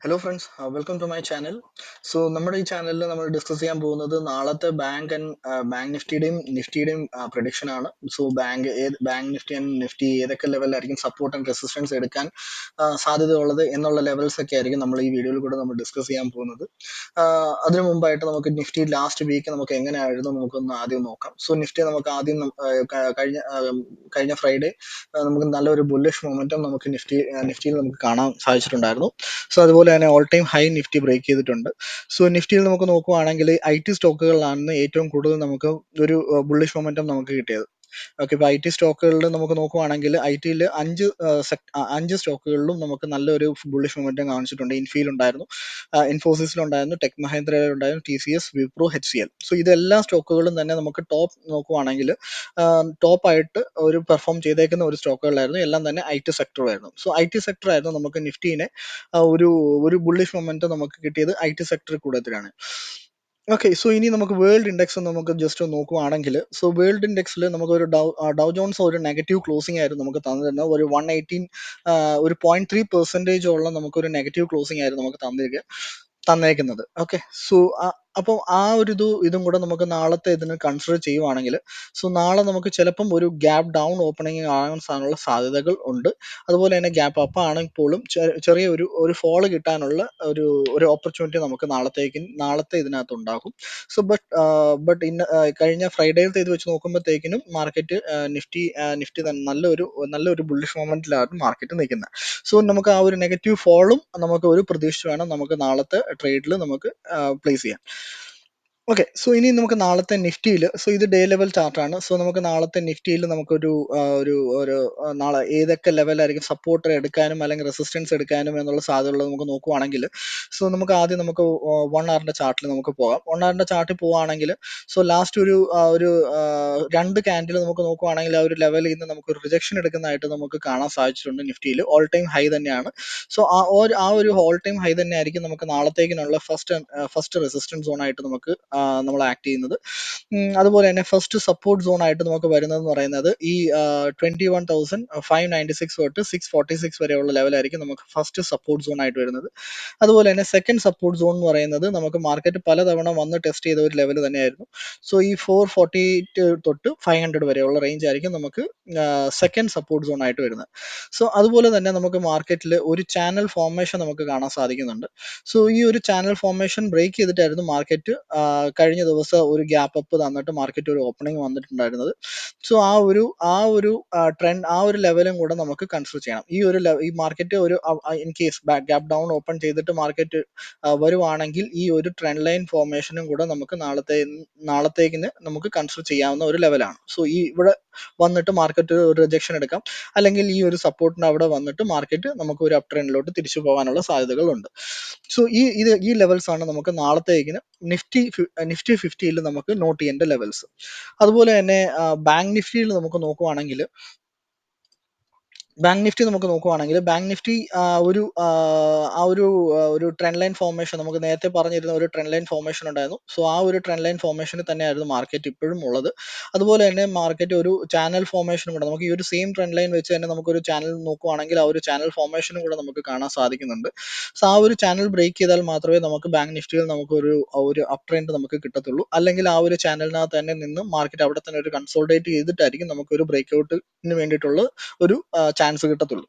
Hello friends, welcome to my channel. നമ്മുടെ ഈ ചാനലിൽ നമ്മൾ ഡിസ്കസ് ചെയ്യാൻ പോകുന്നത് നാളത്തെ ബാങ്ക് നിഫ്റ്റിയുടെയും പ്രഡിക്ഷൻ ആണ്. ബാങ്ക് നിഫ്റ്റി ആൻഡ് നിഫ്റ്റി ഏതൊക്കെ ലെവലിലായിരിക്കും സപ്പോർട്ട് ആൻഡ് റെസിസ്റ്റൻസ് എടുക്കാൻ സാധ്യതയുള്ളത് എന്നുള്ള ലെവൽസ് ഒക്കെ ആയിരിക്കും നമ്മൾ ഈ വീഡിയോയിൽ കൂടെ നമ്മൾ ഡിസ്കസ് ചെയ്യാൻ പോകുന്നത്. അതിനു മുമ്പായിട്ട് നമുക്ക് നിഫ്റ്റി ലാസ്റ്റ് വീക്ക് നമുക്ക് എങ്ങനെയായിരുന്നു നമുക്കൊന്ന് ആദ്യം നോക്കാം. നിഫ്റ്റി നമുക്ക് ആദ്യം കഴിഞ്ഞ ഫ്രൈഡേ നമുക്ക് നല്ലൊരു ബുള്ളിഷ് മൊമെന്റം നമുക്ക് നിഫ്റ്റിയിൽ നമുക്ക് കാണാൻ സാധിച്ചിട്ടുണ്ടായിരുന്നു. അതുപോലെ തന്നെ all time high Nifty break ചെയ്തിട്ടുണ്ട്. നിഫ്റ്റിയിൽ നമുക്ക് നോക്കുവാണെങ്കിൽ IT സ്റ്റോക്കുകളിലാണ് ഏറ്റവും കൂടുതൽ നമുക്ക് ഒരു ബുള്ളിഷ് മൊമെന്റം നമുക്ക് കിട്ടിയത്. ഓക്കെ, ഇപ്പോൾ IT സ്റ്റോക്കുകളിൽ നമുക്ക് നോക്കുവാണെങ്കിൽ IT അഞ്ച് സ്റ്റോക്കുകളിലും നമുക്ക് നല്ലൊരു ബുള്ളിഷ് മൊമെന്റം കാണിച്ചിട്ടുണ്ട്. ഇൻഫിയിൽ ഉണ്ടായിരുന്നു, ഇൻഫോസിസിലുണ്ടായിരുന്നു, ടെക് മഹേന്ദ്രയിലുണ്ടായിരുന്നു, TCS, വിപ്രോ, HCL. ഇതെല്ലാ സ്റ്റോക്കുകളും തന്നെ നമുക്ക് ടോപ്പ് നോക്കുവാണെങ്കിൽ ടോപ്പ് ആയിട്ട് ഒരു പെർഫോം ചെയ്തേക്കുന്ന ഒരു സ്റ്റോക്കുകളായിരുന്നു. എല്ലാം തന്നെ IT സെക്ടറായിരുന്നു. IT സെക്ടർ ആയിരുന്നു നമുക്ക് നിഫ്റ്റീനെ ഒരു ഒരു ബുള്ളിഷ് മൊമെന്റം നമുക്ക് കിട്ടിയത് IT സെക്ടറിൽ കൂടത്തിലാണ്. ഓക്കെ, ഇനി നമുക്ക് വേൾഡ് ഇൻഡെക്സ് നമുക്ക് ജസ്റ്റ് നോക്കുവാണെങ്കിൽ വേൾഡ് ഇൻഡെക്സിൽ നമുക്ക് ഒരു ഡൗ ജോൺസ് ഒരു നെഗറ്റീവ് ക്ലോസിംഗ് ആയിരുന്നു നമുക്ക് തന്നിരുന്നത്. ഒരു 118 ഒരു 0.3% നമുക്കൊരു നെഗറ്റീവ് ക്ലോസിംഗ് ആയിരുന്നു നമുക്ക് തന്നേക്കുന്നത്. ഓക്കെ, സോ അപ്പോൾ ആ ഒരു ഇതും കൂടെ നമുക്ക് നാളത്തെ ഇതിന് കൺസിഡർ ചെയ്യുവാണെങ്കിൽ നാളെ നമുക്ക് ചിലപ്പം ഒരു ഗ്യാപ്പ് ഡൗൺ ഓപ്പണിംഗ് ആകാൻ സാധ്യതകൾ ഉണ്ട്. അതുപോലെ തന്നെ ഗ്യാപ്പ് അപ്പ് ആണെങ്കിൽ പോലും ചെറിയ ഒരു ഫോള് കിട്ടാനുള്ള ഒരു ഒരു ഓപ്പർച്യൂണിറ്റി നമുക്ക് നാളത്തെ ഇതിനകത്ത് ഉണ്ടാകും. ബട്ട് കഴിഞ്ഞ ഫ്രൈഡേയിലത്തെ ഇത് വെച്ച് നോക്കുമ്പോഴത്തേക്കിനും മാർക്കറ്റ് നിഫ്റ്റി തന്നെ നല്ലൊരു ബുള്ളിഷ് മൊമെന്റിലാണ് മാർക്കറ്റ് നിൽക്കുന്നത്. നമുക്ക് ആ ഒരു നെഗറ്റീവ് ഫോളും നമുക്ക് ഒരു പ്രതീക്ഷ വേണം നമുക്ക് നാളത്തെ ട്രേഡിൽ നമുക്ക് പ്ലേസ് ചെയ്യാം. ഓക്കെ, ഇനി നമുക്ക് നാളത്തെ നിഫ്റ്റിയിൽ ഇത് ഡേ ലെവൽ ചാർട്ടാണ്. നമുക്ക് നാളത്തെ നിഫ്റ്റിയിൽ നമുക്കൊരു നാളെ ഏതൊക്കെ ലെവലായിരിക്കും സപ്പോർട്ട് എടുക്കാനും അല്ലെങ്കിൽ റെസിസ്റ്റൻസ് എടുക്കാനും എന്നുള്ള സാധ്യതയുള്ളത് നമുക്ക് നോക്കുവാണെങ്കിൽ നമുക്ക് ആദ്യം നമുക്ക് 1 hourന്റെ ചാർട്ടിൽ നമുക്ക് പോകാം. 1 hourന്റെ ചാർട്ടിൽ പോവുകയാണെങ്കിൽ ലാസ്റ്റ് ഒരു രണ്ട് ക്യാൻഡിൽ നമുക്ക് നോക്കുവാണെങ്കിൽ ആ ഒരു ലെവലിൽ നിന്ന് നമുക്ക് റിജക്ഷൻ എടുക്കുന്നതായിട്ട് നമുക്ക് കാണാൻ സാധിച്ചിട്ടുണ്ട്. നിഫ്റ്റിയിൽ ഓൾ ടൈം ഹൈ തന്നെയാണ്. ആ ഒരു ഓൾ ടൈം ഹൈ തന്നെ ആയിരിക്കും നമുക്ക് നാളത്തേക്കിനുള്ള ഫസ്റ്റ് റെസിസ്റ്റൻസ് സോൺ ആയിട്ട് നമ്മൾ ആക്ട് ചെയ്യുന്നത്. അതുപോലെ തന്നെ ഫസ്റ്റ് സപ്പോർട്ട് സോൺ ആയിട്ട് നമുക്ക് വരുന്നതെന്ന് പറയുന്നത് ഈ 21,596 തൊട്ട് 646 വരെയുള്ള ലെവലായിരിക്കും നമുക്ക് ഫസ്റ്റ് സപ്പോർട്ട് സോൺ ആയിട്ട് വരുന്നത്. അതുപോലെ തന്നെ സെക്കൻഡ് സപ്പോർട്ട് സോൺ എന്ന് പറയുന്നത് നമുക്ക് മാർക്കറ്റ് പലതവണ വന്ന് ടെസ്റ്റ് ചെയ്ത ഒരു ലെവൽ തന്നെയായിരുന്നു. ഈ 448 തൊട്ട് 500 വരെയുള്ള റേഞ്ച് ആയിരിക്കും നമുക്ക് സെക്കൻഡ് സപ്പോർട്ട് സോൺ ആയിട്ട് വരുന്നത്. അതുപോലെ തന്നെ നമുക്ക് മാർക്കറ്റിൽ ഒരു ചാനൽ ഫോർമേഷൻ നമുക്ക് കാണാൻ സാധിക്കുന്നുണ്ട്. ഈ ഒരു ചാനൽ ഫോർമേഷൻ ബ്രേക്ക് ചെയ്തിട്ടായിരുന്നു മാർക്കറ്റ് കഴിഞ്ഞ ദിവസം ഒരു ഗ്യാപ്പ് അപ്പ് തന്നിട്ട് മാർക്കറ്റ് ഒരു ഓപ്പണിംഗ് വന്നിട്ടുണ്ടായിരുന്നത്. ആ ഒരു ട്രെൻഡ് ആ ഒരു ലെവലും കൂടെ നമുക്ക് കൺസിഡർ ചെയ്യണം. ഈ മാർക്കറ്റ് ഒരു in case gap down open ചെയ്തിട്ട് മാർക്കറ്റ് വരുവാണെങ്കിൽ ഈ ഒരു ട്രെൻഡ് ലൈൻ ഫോർമേഷനും കൂടെ നമുക്ക് നാളത്തേക്കിന് നമുക്ക് കൺസിഡർ ചെയ്യാവുന്ന ഒരു ലെവലാണ്. ഇവിടെ വന്നിട്ട് മാർക്കറ്റ് ഒരു റിജക്ഷൻ എടുക്കാം, അല്ലെങ്കിൽ ഈ ഒരു സപ്പോർട്ടിന് അവിടെ വന്നിട്ട് മാർക്കറ്റ് നമുക്ക് ഒരു അപ് ട്രെൻഡിലോട്ട് തിരിച്ചു പോകാനുള്ള സാധ്യതകളുണ്ട്. ഈ ലെവൽസ് ആണ് നമുക്ക് നാളത്തേക്കിന് നിഫ്റ്റി 50യിൽ നമുക്ക് നോട്ട് ചെയ്യേണ്ട ലെവൽസ്. അതുപോലെ തന്നെ ബാങ്ക് നിഫ്റ്റിയിൽ നമുക്ക് നോക്കുവാണെങ്കിൽ ബാങ്ക് നിഫ്റ്റി ഒരു ട്രെൻഡ് ലൈൻ ഫോർമേഷൻ നമുക്ക് നേരത്തെ പറഞ്ഞിരുന്ന ഒരു ട്രെൻഡ് ലൈൻ ഫോർമേഷൻ ഉണ്ടായിരുന്നു. ആ ഒരു ട്രെൻഡ് ലൈൻ ഫോർമേഷനിൽ തന്നെയായിരുന്നു മാർക്കറ്റ് ഇപ്പോഴും ഉള്ളത്. അതുപോലെ തന്നെ മാർക്കറ്റ് ഒരു ചാനൽ ഫോർമേഷനും കൂടെ നമുക്ക് ഈ ഒരു സെയിം ട്രെൻഡ് ലൈൻ വെച്ച് തന്നെ നമുക്കൊരു ചാനൽ നോക്കുവാണെങ്കിൽ ആ ഒരു ചാനൽ ഫോർമേഷനും കൂടെ നമുക്ക് കാണാൻ സാധിക്കുന്നുണ്ട്. ആ ഒരു ചാനൽ ബ്രേക്ക് ചെയ്താൽ മാത്രമേ നമുക്ക് ബാങ്ക് നിഫ്റ്റിയിൽ നമുക്ക് ഒരു അപ് ട്രെൻഡ് നമുക്ക് കിട്ടത്തുള്ളൂ. അല്ലെങ്കിൽ ആ ഒരു ചാനലിനകത്ത് തന്നെ നിന്ന് മാർക്കറ്റ് അവിടെ തന്നെ ഒരു കൺസോൾട്ടേറ്റ് ചെയ്തിട്ടായിരിക്കും നമുക്ക് ഒരു ബ്രേക്ക് ഔട്ടിന് വേണ്ടിയിട്ടുള്ള ഒരു ചാൻസ് കിട്ടത്തുള്ളൂ.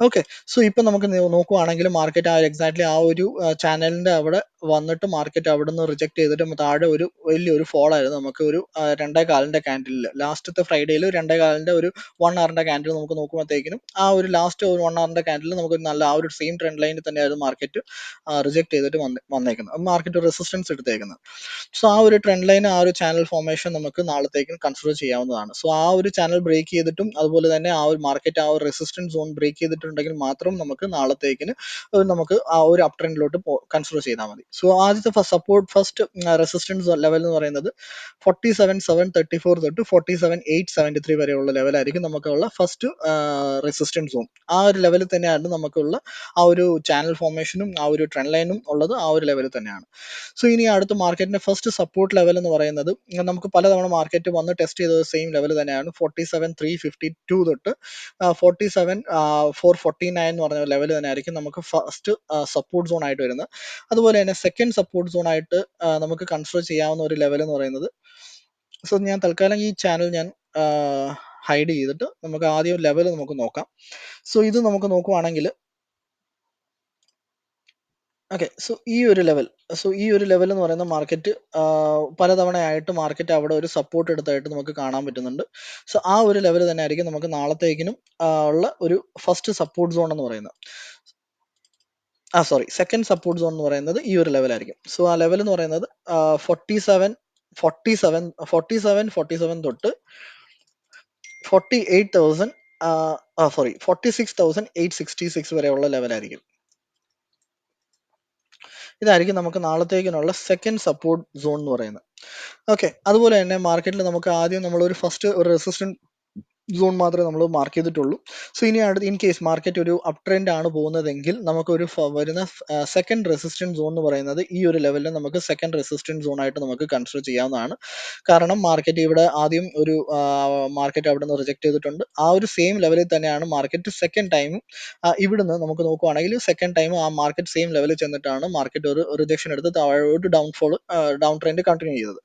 ഓക്കെ, ഇപ്പൊ നമുക്ക് നോക്കുവാണെങ്കിൽ മാർക്കറ്റ് എക്സാക്ട്ലി ആ ഒരു ചാനലിന്റെ അവിടെ വന്നിട്ട് മാർക്കറ്റ് അവിടെ നിന്ന് റിജക്ട് ചെയ്തിട്ട് താഴെ ഒരു വലിയൊരു ഫോൾ ആയിരുന്നു. നമുക്ക് ഒരു 2.25 ക്യാൻഡിലിൽ ലാസ്റ്റത്തെ ഫ്രൈഡേയിൽ 2.25 ഒരു 1 hourന്റെ ക്യാൻഡിൽ നമുക്ക് നോക്കുമ്പോഴത്തേക്കിനും ആ ഒരു ലാസ്റ്റ് ഒരു 1 hourന്റെ ക്യാൻഡിൽ നമുക്ക് നല്ല ആ ഒരു സെയിം ട്രെൻഡ് ലൈനിൽ തന്നെയായിരുന്നു മാർക്കറ്റ് റിജക്ട് ചെയ്തിട്ട് വന്നേക്കുന്നത്, മാർക്കറ്റ് റെസിസ്റ്റൻസ് എടുത്തേക്കുന്നത്. ആ ഒരു ട്രെൻഡ് ലൈൻ ആ ഒരു ചാനൽ ഫോർമേഷൻ നമുക്ക് നാളത്തേക്കും കൺസിഡർ ചെയ്യാവുന്നതാണ്. ആ ഒരു ചാനൽ ബ്രേക്ക് ചെയ്തിട്ടും അതുപോലെ തന്നെ ആ ഒരു മാർക്കറ്റ് ആ ഒരു റെസിസ്റ്റൻസ് സോൺ ബ്രേക്ക് ചെയ്തിട്ടുണ്ടെങ്കിൽ മാത്രം നമുക്ക് നാളത്തേക്കിന് നമുക്ക് ആ ഒരു അപ് ട്രെൻഡിലോട്ട് കൺസിഡർ ചെയ്താൽ മതി. സോ ആദ്യത്തെ ഫസ്റ്റ് റെസിസ്റ്റൻസ് ലെവൽ എന്ന് പറയുന്നത് 47,734 തൊട്ട് 47,873 വരെയുള്ള ലെവലായിരിക്കും നമുക്കുള്ള ഫസ്റ്റ് റെസിസ്റ്റൻസ് സോൺ. ആ ഒരു ലെവലിൽ തന്നെയാണ് നമുക്കുള്ള ആ ഒരു ചാനൽ ഫോർമേഷനും ആ ഒരു ട്രെൻഡ് ലൈനും ഉള്ളത് ആ ഒരു ലെവലിൽ തന്നെയാണ്. സോ ഇനി അടുത്ത മാർക്കറ്റിന്റെ ഫസ്റ്റ് സപ്പോർട്ട് ലെവൽ എന്ന് പറയുന്നത് നമുക്ക് പലതവണ മാർക്കറ്റ് വന്ന് ടെസ്റ്റ് ചെയ്തത് സെയിം ലെവൽ തന്നെയാണ്. 47,352 തൊട്ട് 47,449 എന്ന് പറഞ്ഞ ലെവൽ തന്നെ ആയിരിക്കും നമുക്ക് ഫസ്റ്റ് സപ്പോർട്ട് സോൺ ആയിട്ട് വരുന്നത്. അതുപോലെ തന്നെ സെക്കൻഡ് സപ്പോർട്ട് സോൺ ആയിട്ട് നമുക്ക് കൺസിഡർ ചെയ്യാവുന്ന ഒരു ലെവൽ എന്ന് പറയുന്നത്, സോ ഞാൻ തൽക്കാലം ഈ ചാനൽ ഞാൻ ഹൈഡ് ചെയ്തിട്ട് നമുക്ക് ആദ്യം ലെവൽ നമുക്ക് നോക്കാം. സോ ഇത് നമുക്ക് നോക്കുവാണെങ്കിൽ ഓക്കെ, സോ ഈ ഒരു ലെവൽ എന്ന് പറയുന്ന മാർക്കറ്റ് പലതവണയായിട്ട് മാർക്കറ്റ് അവിടെ ഒരു സപ്പോർട്ട് എടുത്തായിട്ട് നമുക്ക് കാണാൻ പറ്റുന്നുണ്ട്. സോ ആ ഒരു ലെവൽ തന്നെ ആയിരിക്കും നമുക്ക് നാളത്തേക്കിനും ഉള്ള ഒരു ഫസ്റ്റ് സപ്പോർട്ട് സോൺ എന്ന് പറയുന്നത്. സെക്കൻഡ് സപ്പോർട്ട് സോൺ എന്ന് പറയുന്നത് ഈ ഒരു ലെവലായിരിക്കും. സോ ആ ലെവൽ എന്ന് പറയുന്നത് 47 തൊട്ട് 46,866 വരെയുള്ള ലെവലായിരിക്കും. ഇതായിരിക്കും നമുക്ക് നാളത്തേക്കിനുള്ള സെക്കൻഡ് സപ്പോർട്ട് സോൺ എന്ന് പറയുന്നത്. ഓക്കെ, അതുപോലെ തന്നെ മാർക്കറ്റിൽ നമുക്ക് ആദ്യം നമ്മൾ ഒരു ഫസ്റ്റ് ഒരു റെസിസ്റ്റൻസ് സോൺ മാത്രമേ നമ്മൾ മാർക്ക് ചെയ്തിട്ടുള്ളൂ. സോ ഇനി അടുത്ത് ഇൻ കേസ് മാർക്കറ്റ് ഒരു അപ് ട്രെൻഡ് ആണ് പോകുന്നതെങ്കിൽ നമുക്കൊരു വരുന്ന സെക്കൻഡ് റെസിസ്റ്റൻസ് സോൺ എന്ന് പറയുന്നത് ഈ ഒരു ലെവലിൽ നമുക്ക് സെക്കൻഡ് റെസിസ്റ്റൻസ് സോൺ ആയിട്ട് നമുക്ക് കൺസിഡർ ചെയ്യാവുന്നതാണ്. കാരണം മാർക്കറ്റ് ഇവിടെ ആദ്യം ഒരു മാർക്കറ്റ് അവിടെ നിന്ന് റിജക്ട് ചെയ്തിട്ടുണ്ട്. ആ ഒരു സെയിം ലെവലിൽ തന്നെയാണ് മാർക്കറ്റ് സെക്കൻഡ് ടൈമും ഇവിടുന്ന് നമുക്ക് നോക്കുവാണെങ്കിൽ സെക്കൻഡ് ടൈം ആ മാർക്കറ്റ് സെയിം ലെവലിൽ ചെന്നിട്ടാണ് മാർക്കറ്റ് ഒരു റിജക്ഷൻ എടുത്ത് താഴോട്ട് ഡൗൺ ട്രെൻഡ് കണ്ടിന്യൂ ചെയ്തത്.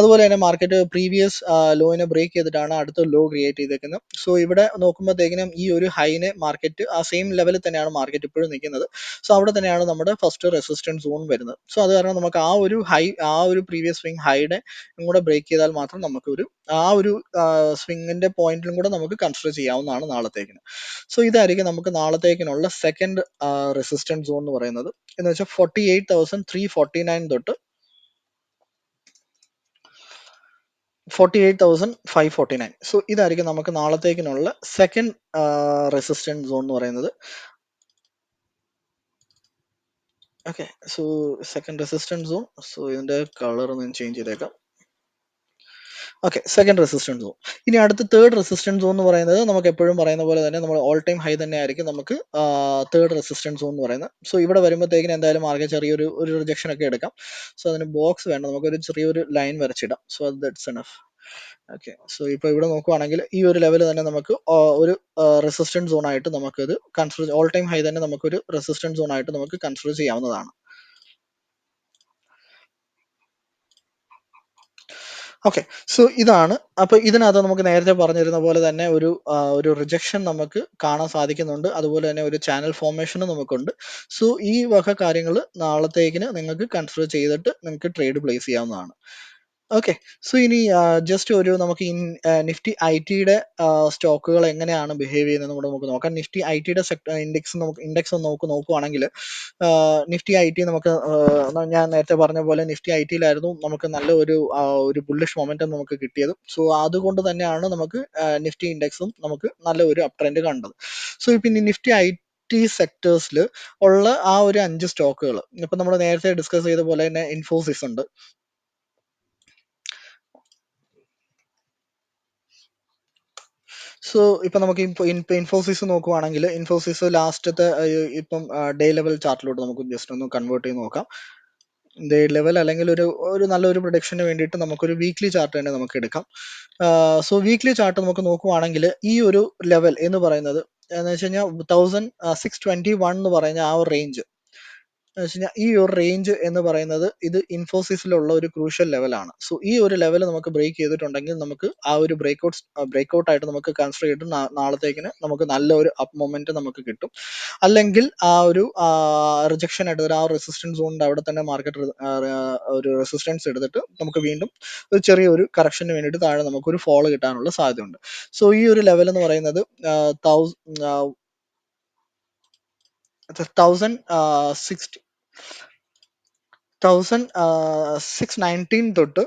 അതുപോലെ തന്നെ മാർക്കറ്റ് പ്രീവിയസ് ലോയിനെ ബ്രേക്ക് ചെയ്തിട്ടാണ് അടുത്ത ലോ ക്രിയേറ്റ് ചെയ്തേക്കുന്നത്. സോ ഇവിടെ നോക്കുമ്പോഴത്തേക്കിനും ഈ ഒരു ഹൈനെ മാർക്കറ്റ് ആ സെയിം ലെവലിൽ തന്നെയാണ് മാർക്കറ്റ് ഇപ്പോഴും നിൽക്കുന്നത്. സോ അവിടെ തന്നെയാണ് നമ്മുടെ ഫസ്റ്റ് റെസിസ്റ്റൻസ് സോൺ വരുന്നത്. സോ അത് കാരണം നമുക്ക് ആ ഒരു പ്രീവിയസ് സ്വിംഗ് ഹൈനെ കൂടെ ബ്രേക്ക് ചെയ്താൽ മാത്രം നമുക്ക് ആ ഒരു സ്വിങ്ങിന്റെ പോയിന്റിലും കൂടെ നമുക്ക് കൺസിഡർ ചെയ്യാവുന്നതാണ് നാളത്തേക്കിന്. സോ ഇതായിരിക്കും നമുക്ക് നാളത്തേക്കിനുള്ള സെക്കൻഡ് റെസിസ്റ്റൻസ് സോൺ എന്ന് പറയുന്നത്. എന്ന് വെച്ചാൽ 48,349 തൊട്ട് 48,549. സോ ഇതായിരിക്കും നമുക്ക് നാളത്തേക്കിനുള്ള സെക്കൻഡ് റെസിസ്റ്റൻസ് സോൺ എന്ന് പറയുന്നത്. Okay, so second resistance zone, so ഇതിന്റെ കളർ ഞാൻ ചേഞ്ച് ചെയ്തേക്കാം. Okay, second resistance zone. ഇനി അടുത്ത തേർഡ് റെസിസ്റ്റൻസ് സോൺ എന്ന് പറയുന്നത് നമുക്ക് എപ്പോഴും പറയുന്ന പോലെ തന്നെ നമ്മൾ ഓൾ ടൈം ഹൈ തന്നെ ആയിരിക്കും നമുക്ക് തേർഡ് റെസിസ്റ്റൻസ് സോൺ എന്ന് പറയുന്നത്. സോ ഇവിടെ വരുമ്പോഴത്തേക്കിന് എന്തായാലും മാർക്കറ്റ് ചെറിയൊരു റിജക്ഷൻ ഒക്കെ എടുക്കാം. സോ അതിന് ബോക്സ് വേണ്ട, നമുക്കൊരു ചെറിയൊരു ലൈൻ വരച്ചിടാം. So that's enough. Okay, so ഇപ്പോൾ ഇവിടെ നോക്കുവാണെങ്കിൽ ഈ ഒരു ലെവൽ തന്നെ നമുക്ക് ഒരു റെസിസ്റ്റൻസ് സോൺ ആയിട്ട് നമുക്കിത് കൺസിഡർ ഓൾ ടൈം ഹൈ തന്നെ നമുക്കൊരു റെസിസ്റ്റൻസ് സോൺ ആയിട്ട് നമുക്ക് കൺസിഡർ ചെയ്യാവുന്നതാണ്. ഓക്കെ, സോ ഇതാണ്. അപ്പൊ ഇതിനകത്ത് നമുക്ക് നേരത്തെ പറഞ്ഞിരുന്ന പോലെ തന്നെ ഒരു റിജക്ഷൻ നമുക്ക് കാണാൻ സാധിക്കുന്നുണ്ട്. അതുപോലെ തന്നെ ഒരു ചാനൽ ഫോർമേഷനും നമുക്കുണ്ട്. സോ ഈ വക കാര്യങ്ങൾ നാളത്തേക്കിന് നിങ്ങൾക്ക് കൺസിഡർ ചെയ്തിട്ട് നിങ്ങൾക്ക് ട്രേഡ് പ്ലേസ് ചെയ്യാവുന്നതാണ്. ഓക്കെ, സോ ഇനി ജസ്റ്റ് ഒരു നമുക്ക് നിഫ്റ്റി ഐ ടിയുടെ സ്റ്റോക്കുകൾ എങ്ങനെയാണ് ബിഹേവ് ചെയ്യുന്നത് കൂടെ നമുക്ക് നോക്കാം. നിഫ്റ്റി ഐ ടിയുടെ ഇൻഡെക്സ് നമുക്ക് നോക്കുവാണെങ്കിൽ നിഫ്റ്റി ഐ ടി നമുക്ക് ഞാൻ നേരത്തെ പറഞ്ഞ പോലെ നിഫ്റ്റി ഐ ടിയിലായിരുന്നു നമുക്ക് നല്ല ഒരു ബുള്ളിഷ് മൊമെന്റം നമുക്ക് കിട്ടിയത്. സോ അതുകൊണ്ട് തന്നെയാണ് നമുക്ക് നിഫ്റ്റി ഇൻഡെക്സും നമുക്ക് നല്ല ഒരു അപ് ട്രെൻഡ് കണ്ടത്. സോ ഇപ്പം നിഫ്റ്റി ഐ ടി സെക്ടേഴ്സിൽ ഉള്ള ആ ഒരു 5 സ്റ്റോക്കുകൾ ഇപ്പൊ നമ്മൾ നേരത്തെ ഡിസ്കസ് ചെയ്ത പോലെ തന്നെ ഇൻഫോസിസ് ഉണ്ട്. സോ ഇപ്പൊ നമുക്ക് ഇൻഫോസിസ് നോക്കുവാണെങ്കിൽ ഇൻഫോസിസ് ലാസ്റ്റത്തെ ഇപ്പം ഡേ ലെവൽ ചാർട്ടിലോട്ട് നമുക്ക് ജസ്റ്റ് ഒന്ന് കൺവേർട്ട് ചെയ്ത് നോക്കാം. ഡേ ലെവൽ അല്ലെങ്കിൽ ഒരു നല്ലൊരു പ്രൊഡക്ഷന് വേണ്ടിയിട്ട് നമുക്കൊരു വീക്ക്ലി ചാർട്ട് തന്നെ നമുക്ക് എടുക്കാം. സോ വീക്ക്ലി ചാർട്ട് നമുക്ക് നോക്കുവാണെങ്കിൽ ഈ ഒരു ലെവൽ എന്ന് പറയുന്നത് എന്ന് വെച്ച് കഴിഞ്ഞാൽ 1621 എന്ന് പറയുന്ന ആ ഒരു റേഞ്ച് എന്ന് വെച്ച് കഴിഞ്ഞാൽ ഈ ഒരു റേഞ്ച് എന്ന് പറയുന്നത് ഇത് ഇൻഫോസിസിലുള്ള ഒരു ക്രൂഷ്യൽ ലെവലാണ്. സോ ഈ ഒരു ലെവൽ നമുക്ക് ബ്രേക്ക് ചെയ്തിട്ടുണ്ടെങ്കിൽ നമുക്ക് ആ ഒരു ബ്രേക്ക്ഔട്ട് ആയിട്ട് നമുക്ക് കൺസിഡർ ചെയ്തിട്ട് നാളത്തേക്കിന് നമുക്ക് നല്ലൊരു അപ്പ് മൊമെന്റ് നമുക്ക് കിട്ടും. അല്ലെങ്കിൽ ആ ഒരു റിജക്ഷൻ എടുത്തിട്ട് ആ റെസിസ്റ്റൻസ് സോണിന്റെ അവിടെ തന്നെ മാർക്കറ്റ് ഒരു റെസിസ്റ്റൻസ് എടുത്തിട്ട് നമുക്ക് വീണ്ടും ഒരു ചെറിയൊരു കറക്ഷന് വേണ്ടിയിട്ട് താഴെ നമുക്കൊരു ഫോളോ കിട്ടാനുള്ള സാധ്യതയുണ്ട്. സോ ഈ ഒരു ലെവൽ എന്ന് പറയുന്നത് 1619 തൊട്ട്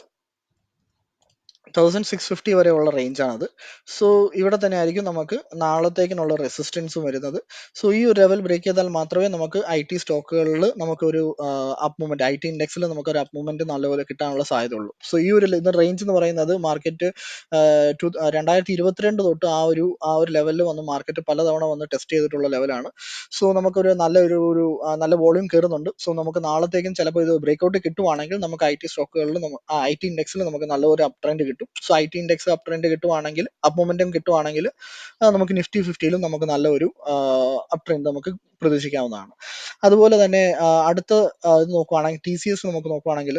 1650 വരെയുള്ള റേഞ്ചാണത്. സോ ഇവിടെ തന്നെ ആയിരിക്കും നമുക്ക് നാളത്തേക്കിനുള്ള റെസിസ്റ്റൻസും വരുന്നത്. സോ ഈ ഒരു ലെവൽ ബ്രേക്ക് ചെയ്താൽ മാത്രമേ നമുക്ക് ഐ ടി സ്റ്റോക്കുകളിൽ നമുക്കൊരു അപ്പ് മൂവ്മെന്റ്, ഐ ടി ഇൻഡെക്സിൽ നമുക്കൊരു അപ്പ് മൂവ്മെന്റ് നല്ലപോലെ കിട്ടാനുള്ള സാധ്യതയുള്ളൂ. സോ ഈ ഒരു റേഞ്ച് എന്ന് പറയുന്നത് മാർക്കറ്റ് 2022 തൊട്ട് ആ ഒരു ലെവലിൽ വന്ന് മാർക്കറ്റ് പലതവണ വന്ന് ടെസ്റ്റ് ചെയ്തിട്ടുള്ള ലെവലാണ്. സോ നമുക്കൊരു നല്ല വോളിയം കയറുന്നുണ്ട്. സോ നമുക്ക് നാളത്തേക്കും ചിലപ്പോൾ ഇത് ബ്രേക്ക്ഔട്ട് കിട്ടുവാണെങ്കിൽ നമുക്ക് ഐ ടി സ്റ്റോക്കുകളിൽ ഐ ടി ഇൻഡെക്സിൽ നമുക്ക് നല്ലൊരു അപ് ട്രെൻഡ് കിട്ടും. So I T index up trend കിട്ടുവാണെങ്കിൽ, അപ്പ് മൊമെന്റം കിട്ടുവാണെങ്കിൽ നമുക്ക് നിഫ്റ്റി 50യിലും നമുക്ക് നല്ലൊരു അപ് ട്രെൻഡ് നമുക്ക് പ്രതീക്ഷിക്കാവുന്നതാണ്. അതുപോലെ തന്നെ അടുത്ത ഇത് നോക്കുവാണെങ്കിൽ ടി സി എസ് നമുക്ക് നോക്കുവാണെങ്കിൽ,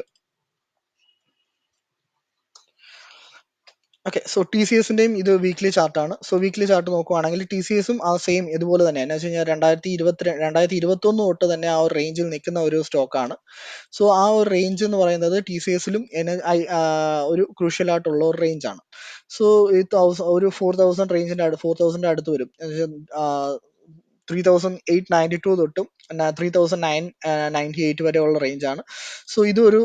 ഓക്കെ, സോ ടി സി എസിന്റെയും ഇത് വീക്ക്ലി ചാർട്ടാണ്. സോ വീക്ക്ലി ചാർട്ട് നോക്കുവാണെങ്കിൽ ടി സി എസും ആ സെയിം ഇതുപോലെ തന്നെ, എന്ന് വെച്ച് കഴിഞ്ഞാൽ 2021 തൊട്ട് തന്നെ ആ ഒരു റേഞ്ചിൽ നിൽക്കുന്ന ഒരു സ്റ്റോക്കാണ്. സോ ആ ഒരു റേഞ്ച് എന്ന് പറയുന്നത് ടി സി എസിലും ഒരു ക്രൂഷ്യൽ ആയിട്ടുള്ള ഒരു റേഞ്ചാണ്. സോ ഈ ഒരു 4000 അടുത്ത് വരും. 3892 തൊട്ടും 3998 വരെയുള്ള റേഞ്ചാണ്. സോ ഇതൊരു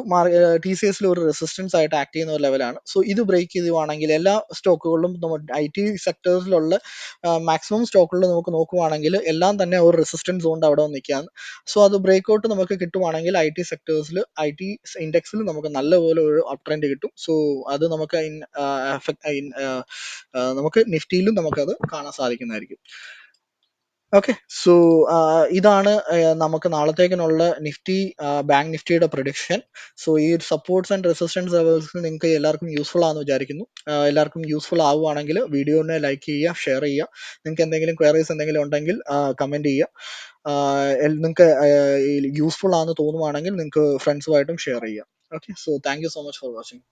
ടി സി എസിൽ ഒരു റെസിസ്റ്റൻസ് ആയിട്ട് ആക്ട് ചെയ്യുന്ന ഒരു ലെവലാണ്. സോ ഇത് ബ്രേക്ക് ചെയ്യുവാണെങ്കിൽ എല്ലാ സ്റ്റോക്കുകളിലും ഐ ടി സെക്ടേഴ്സിലുള്ള മാക്സിമം സ്റ്റോക്കുകളിൽ നമുക്ക് നോക്കുവാണെങ്കിൽ എല്ലാം തന്നെ ഒരു റെസിസ്റ്റൻസ് കൊണ്ട് അവിടെ നിൽക്കുകയാണ്. സോ അത് ബ്രേക്ക് ഔട്ട് നമുക്ക് കിട്ടുവാണെങ്കിൽ ഐ ടി സെക്ടേഴ്സിൽ, ഐ ടി ഇൻഡെക്സിൽ നമുക്ക് നല്ലപോലെ ഒരു അപ് ട്രെൻഡ് കിട്ടും. സോ അത് നമുക്ക് നമുക്ക് നിഫ്റ്റിയിലും നമുക്കത് കാണാൻ സാധിക്കുന്നതായിരിക്കും. ഓക്കെ, സോ ഇതാണ് നമുക്ക് നാളത്തേക്കിനുള്ള നിഫ്റ്റി, ബാങ്ക് നിഫ്റ്റിയുടെ പ്രൊഡിക്ഷൻ. സോ ഈ സപ്പോർട്ട്സ് ആൻഡ് റെസിസ്റ്റൻസ് ലെവൽസ് നിങ്ങൾക്ക് എല്ലാവർക്കും യൂസ്ഫുൾ ആണെന്ന് വിചാരിക്കുന്നു. എല്ലാവർക്കും യൂസ്ഫുൾ ആവുകയാണെങ്കിൽ വീഡിയോനെ ലൈക്ക് ചെയ്യുക, ഷെയർ ചെയ്യുക. നിങ്ങൾക്ക് എന്തെങ്കിലും ക്വയറീസ് എന്തെങ്കിലും ഉണ്ടെങ്കിൽ കമൻറ്റ് ചെയ്യുക. നിങ്ങൾക്ക് യൂസ്ഫുൾ ആണെന്ന് തോന്നുവാണെങ്കിൽ നിങ്ങൾക്ക് ഫ്രണ്ട്സുമായിട്ടും ഷെയർ ചെയ്യാം. Okay, so thank you so much for watching.